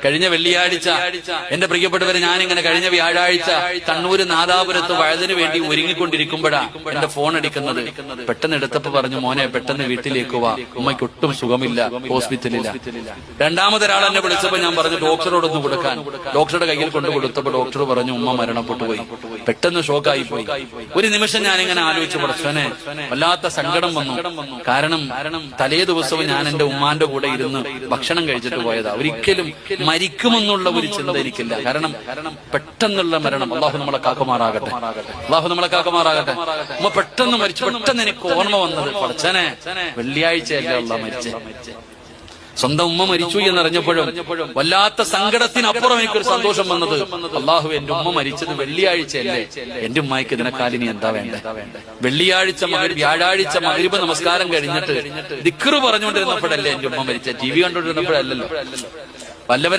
കഴിഞ്ഞ വെള്ളിയാഴ്ച എന്റെ പ്രിയപ്പെട്ടവരെ, ഞാനിങ്ങനെ കഴിഞ്ഞ വ്യാഴാഴ്ച കണ്ണൂര് നാദാപുരത്ത് വഴുതിനു വേണ്ടി ഒരുങ്ങിക്കൊണ്ടിരിക്കുമ്പോഴാണ് എന്റെ ഫോൺ അടിക്കുന്നത്. പെട്ടെന്ന് എടുത്തപ്പോ പറഞ്ഞു, മോനെ പെട്ടെന്ന് വീട്ടിലേക്ക് വാ, ഉമ്മയ്ക്ക് ഒട്ടും സുഖമില്ല, ഹോസ്പിറ്റലില്ല. രണ്ടാമതൊരാൾ എന്നെ വിളിച്ചപ്പോ ഞാൻ പറഞ്ഞു ഡോക്ടറോടൊന്ന് കൊടുക്കാൻ. ഡോക്ടറുടെ കയ്യിൽ കൊണ്ട് കൊടുത്തപ്പോ ഡോക്ടർ പറഞ്ഞു ഉമ്മ മരണപ്പെട്ടു പോയി. പെട്ടെന്ന് ഷോക്കായി പോയി. ഒരു നിമിഷം ഞാനിങ്ങനെ ആലോചിച്ചു, പഠിച്ചോനെ വല്ലാത്ത സങ്കടം വന്നു. കാരണം തലേ ദിവസവും ഞാൻ എന്റെ ഉമ്മാന്റെ കൂടെ ഇരുന്ന് ഭക്ഷണം കഴിച്ചിട്ട് പോയതാ. ഒരിക്കലും മരിക്കുമെന്നുള്ള ഒരു ചിന്ത എനിക്കില്ല. കാരണം പെട്ടെന്നുള്ള മരണം അള്ളാഹു നമ്മളെ കാക്കുമാറാകട്ടെ, അള്ളാഹു നമ്മളെ കാക്കുമാറാകട്ടെ. ഉമ്മ പെട്ടെന്ന് മരിച്ചു. പെട്ടെന്ന് എനിക്ക് ഓർമ്മ വന്നത്, പഠിച്ചനെ വെള്ളിയാഴ്ചയല്ലേ അള്ളാഹ് മരിച്ചേ. സ്വന്തം ഉമ്മ മരിച്ചു എന്നറിഞ്ഞപ്പോഴും വല്ലാത്ത സങ്കടത്തിനപ്പുറം എനിക്കൊരു സന്തോഷം വന്നത്, അള്ളാഹു എന്റെ ഉമ്മ മരിച്ചത് വെള്ളിയാഴ്ചയല്ലേ, എന്റെ ഉമ്മയ്ക്ക് ഇതിനെക്കാലിനി എന്താ വേണ്ടേ. വെള്ളിയാഴ്ച വ്യാഴാഴ്ച മഗ്‌രിബ് നമസ്കാരം കഴിഞ്ഞിട്ട് ദിക്റ് പറഞ്ഞുകൊണ്ടിരുന്നപ്പോഴല്ലേ എന്റെ ഉമ്മ മരിച്ച. T V കണ്ടുകൊണ്ടിരുന്നപ്പോഴല്ലല്ലോ. വല്ലവരെ